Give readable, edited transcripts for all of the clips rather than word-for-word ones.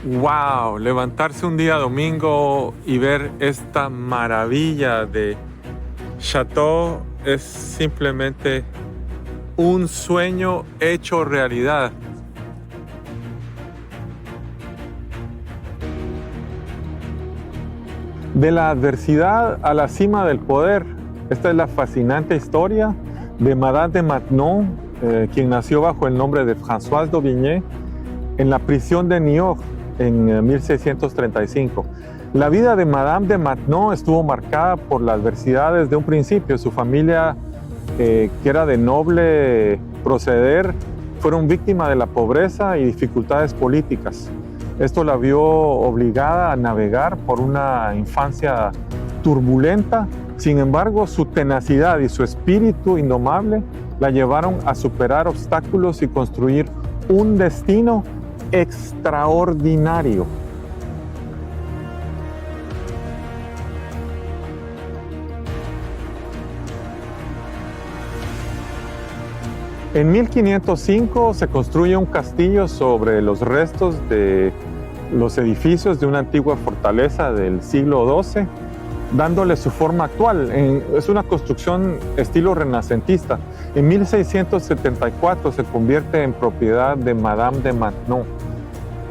Wow, levantarse un día domingo y ver esta maravilla de Chateau es simplemente un sueño hecho realidad. De la adversidad a la cima del poder. Esta es la fascinante historia de Madame de Maintenon, quien nació bajo el nombre de Françoise d'Aubigné en la prisión de Niort en 1635. La vida de Madame de Maintenon estuvo marcada por las adversidades de un principio. Su familia, que era de noble proceder, fueron víctimas de la pobreza y dificultades políticas. Esto la vio obligada a navegar por una infancia turbulenta. Sin embargo, su tenacidad y su espíritu indomable la llevaron a superar obstáculos y construir un destino extraordinario. En 1505 se construye un castillo sobre los restos de los edificios de una antigua fortaleza del siglo XII, dándole su forma actual. Es una construcción estilo renacentista. En 1674 se convierte en propiedad de Madame de Maintenon.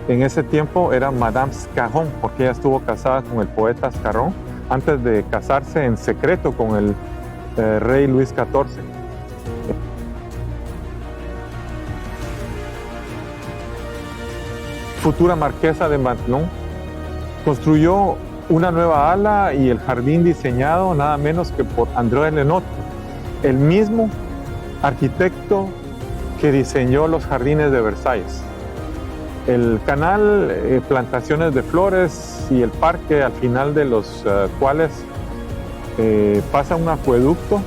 En ese tiempo era Madame Scarron, porque ella estuvo casada con el poeta Scarron antes de casarse en secreto con el rey Luis XIV. Futura marquesa de Maintenon, construyó una nueva ala y el jardín diseñado nada menos que por André Lenot, el mismo arquitecto que diseñó los jardines de Versalles. El canal, plantaciones de flores y el parque, al final de los cuales pasa un acueducto,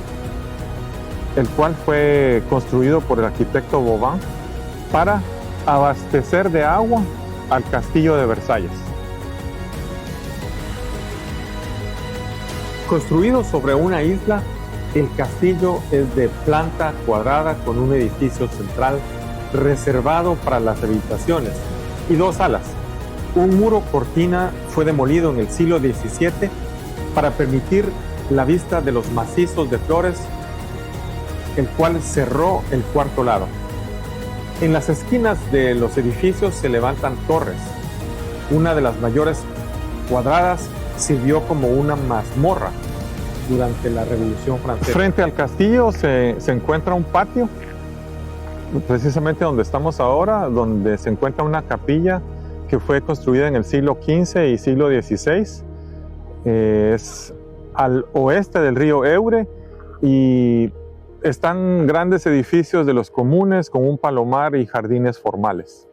el cual fue construido por el arquitecto Vauban para abastecer de agua al castillo de Versalles. Construido sobre una isla, el castillo es de planta cuadrada con un edificio central reservado para las habitaciones y dos alas. Un muro cortina fue demolido en el siglo XVII para permitir la vista de los macizos de flores, el cual cerró el cuarto lado. En las esquinas de los edificios se levantan torres. Una de las mayores cuadradas sirvió como una mazmorra durante la Revolución Francesa. Frente al castillo se encuentra un patio, precisamente donde estamos ahora, donde se encuentra una capilla que fue construida en el siglo XV y siglo XVI. Es al oeste del río Eure y están grandes edificios de los comunes con un palomar y jardines formales.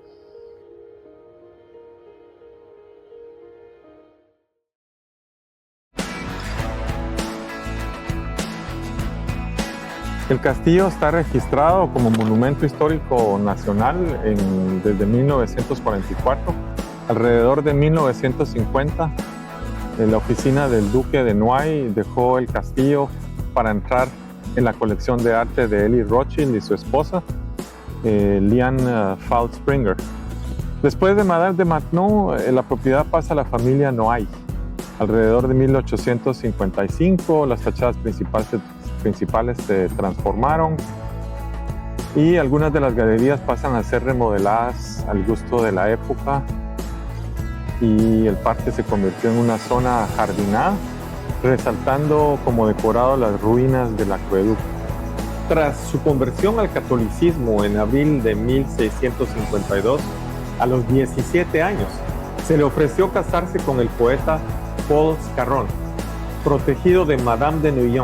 El castillo está registrado como Monumento Histórico Nacional desde 1944. Alrededor de 1950, la oficina del Duque de Noailles dejó el castillo para entrar en la colección de arte de Elie Rothschild y su esposa, Liane Faulkspringer. Después de Madame de Maintenon, la propiedad pasa a la familia Noailles. Alrededor de 1855, las fachadas principales se transformaron y algunas de las galerías pasan a ser remodeladas al gusto de la época y el parque se convirtió en una zona jardinada, resaltando como decorado las ruinas del acueducto. Tras su conversión al catolicismo en abril de 1652, a los 17 años, se le ofreció casarse con el poeta Paul Scarron, protegido de Madame de Neuilly,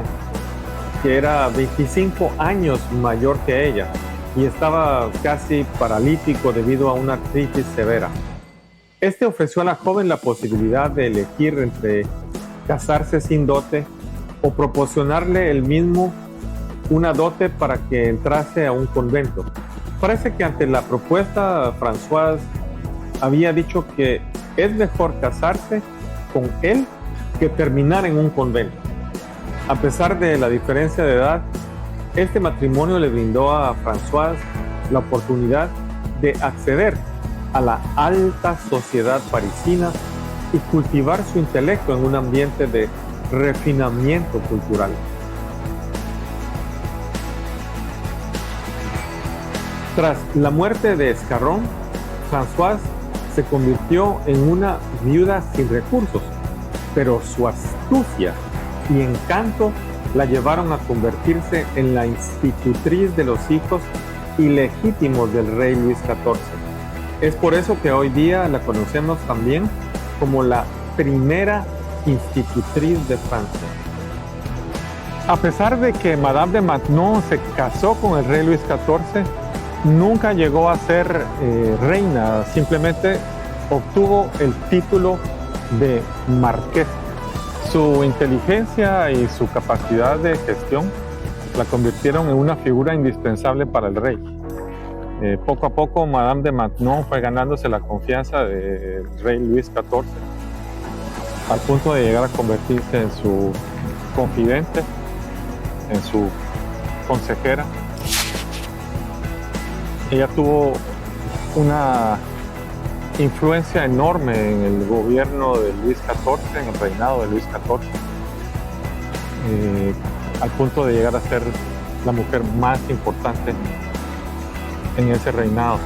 que era 25 años mayor que ella y estaba casi paralítico debido a una artritis severa. Este ofreció a la joven la posibilidad de elegir entre casarse sin dote o proporcionarle él mismo una dote para que entrase a un convento. Parece que ante la propuesta, Françoise había dicho que es mejor casarse con él que terminar en un convento. A pesar de la diferencia de edad, este matrimonio le brindó a Françoise la oportunidad de acceder a la alta sociedad parisina y cultivar su intelecto en un ambiente de refinamiento cultural. Tras la muerte de Scarron, Françoise se convirtió en una viuda sin recursos, pero su astucia y encanto la llevaron a convertirse en la institutriz de los hijos ilegítimos del rey Luis XIV. Es por eso que hoy día la conocemos también como la primera institutriz de Francia. A pesar de que Madame de Maintenon se casó con el rey Luis XIV, nunca llegó a ser reina, simplemente obtuvo el título de marquesa. Su inteligencia y su capacidad de gestión la convirtieron en una figura indispensable para el rey. Poco a poco, Madame de Maintenon fue ganándose la confianza del rey Luis XIV, al punto de llegar a convertirse en su confidente, en su consejera. Ella tuvo una influencia enorme en el gobierno de Luis XIV, en el reinado de Luis XIV, al punto de llegar a ser la mujer más importante en ese reinado.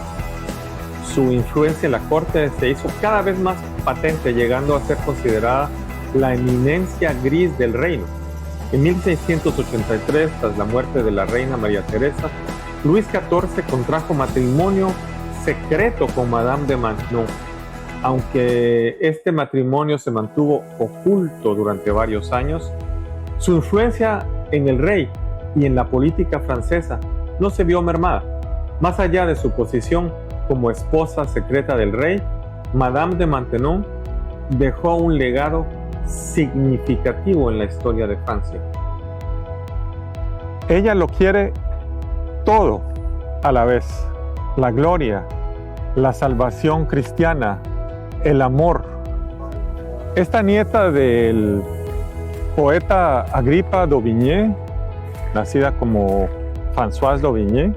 Su influencia en la corte se hizo cada vez más patente, llegando a ser considerada la eminencia gris del reino. En 1683, tras la muerte de la reina María Teresa, Luis XIV contrajo matrimonio secreto con Madame de Maintenon. Aunque este matrimonio se mantuvo oculto durante varios años, su influencia en el rey y en la política francesa no se vio mermada. Más allá de su posición como esposa secreta del rey, Madame de Maintenon dejó un legado significativo en la historia de Francia. Ella lo quiere todo a la vez: la gloria, la salvación cristiana, el amor. Esta nieta del poeta Agrippa d'Aubigné, nacida como Françoise d'Aubigné,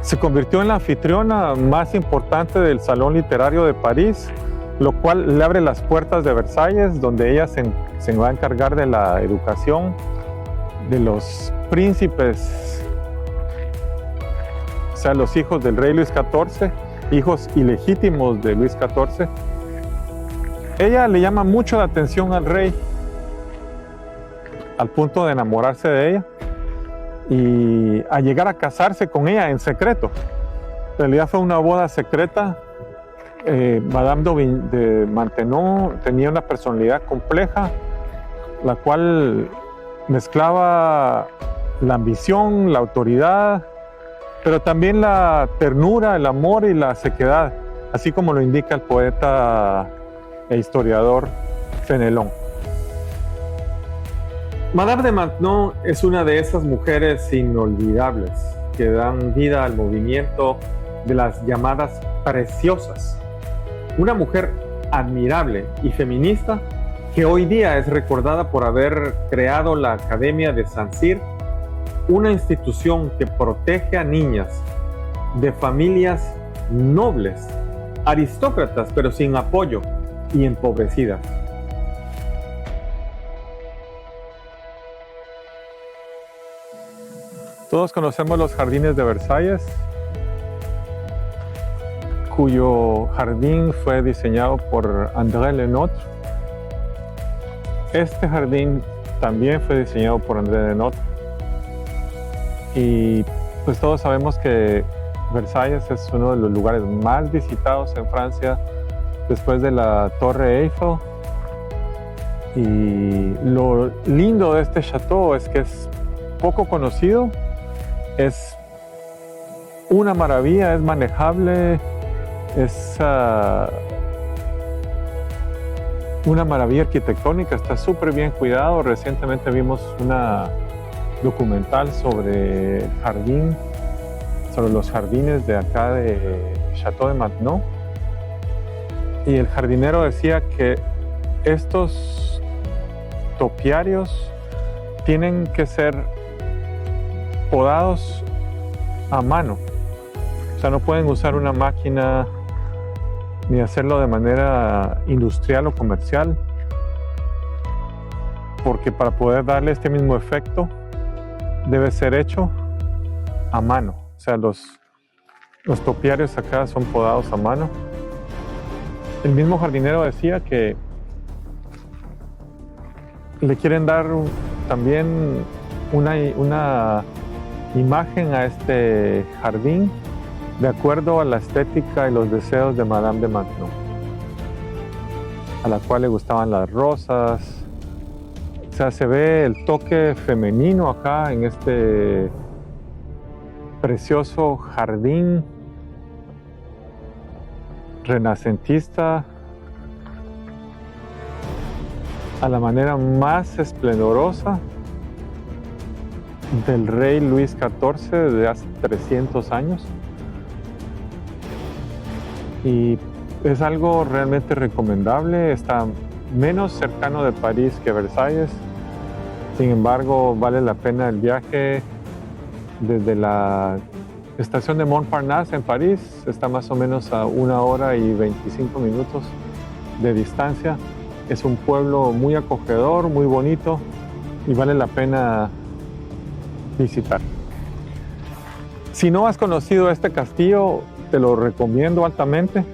se convirtió en la anfitriona más importante del Salón Literario de París, lo cual le abre las puertas de Versalles, donde ella se va a encargar de la educación de los príncipes, o sea, los hijos del rey Luis XIV, hijos ilegítimos de Luis XIV. Ella le llama mucho la atención al rey, al punto de enamorarse de ella y a llegar a casarse con ella en secreto. En realidad fue una boda secreta. Madame de Maintenon tenía una personalidad compleja, la cual mezclaba la ambición, la autoridad, pero también la ternura, el amor y la sequedad, así como lo indica el poeta e historiador Fenelon. Madame de Maintenon es una de esas mujeres inolvidables que dan vida al movimiento de las llamadas preciosas. Una mujer admirable y feminista que hoy día es recordada por haber creado la Academia de Saint-Cyr, una institución que protege a niñas de familias nobles, aristócratas pero sin apoyo y empobrecidas. Todos conocemos los jardines de Versalles, cuyo jardín fue diseñado por André Le Nôtre. Este jardín también fue diseñado por André Le Nôtre. Y pues todos sabemos que Versalles es uno de los lugares más visitados en Francia después de la Torre Eiffel. Y lo lindo de este chateau es que es poco conocido, es una maravilla, es manejable, es una maravilla arquitectónica, está súper bien cuidado. Recientemente vimos una documental sobre el jardín, sobre los jardines de acá de Château de Maintenon, y el jardinero decía que estos topiarios tienen que ser podados a mano, o sea, no pueden usar una máquina ni hacerlo de manera industrial o comercial, porque para poder darle este mismo efecto debe ser hecho a mano. O sea, los topiarios acá son podados a mano. El mismo jardinero decía que le quieren dar también una imagen a este jardín de acuerdo a la estética y los deseos de Madame de Maintenon, a la cual le gustaban las rosas. O sea, se ve el toque femenino acá en este precioso jardín renacentista a la manera más esplendorosa del rey Luis XIV de hace 300 años. Y es algo realmente recomendable. Está menos cercano de París que Versalles. Sin embargo, vale la pena el viaje desde la estación de Montparnasse en París. Está más o menos a 1 hora y 25 minutos de distancia. Es un pueblo muy acogedor, muy bonito y vale la pena visitar. Si no has conocido este castillo, te lo recomiendo altamente.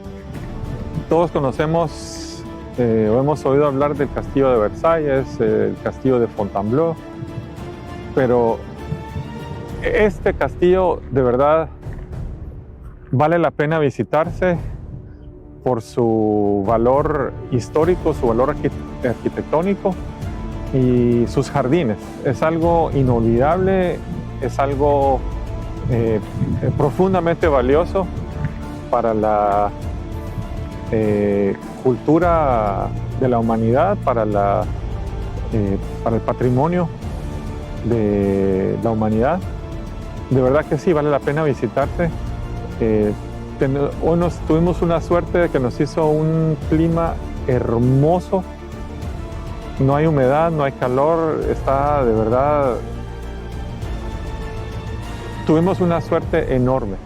Todos conocemos o hemos oído hablar del castillo de Versalles, el castillo de Fontainebleau, pero este castillo de verdad vale la pena visitarse por su valor histórico, su valor arquitectónico y sus jardines. Es algo inolvidable, es algo profundamente valioso para la cultura de la humanidad, para el patrimonio de la humanidad. De verdad que sí, vale la pena visitarse. Hoy tuvimos una suerte de que nos hizo un clima hermoso. No hay humedad, no hay calor, está de verdad. Tuvimos una suerte enorme.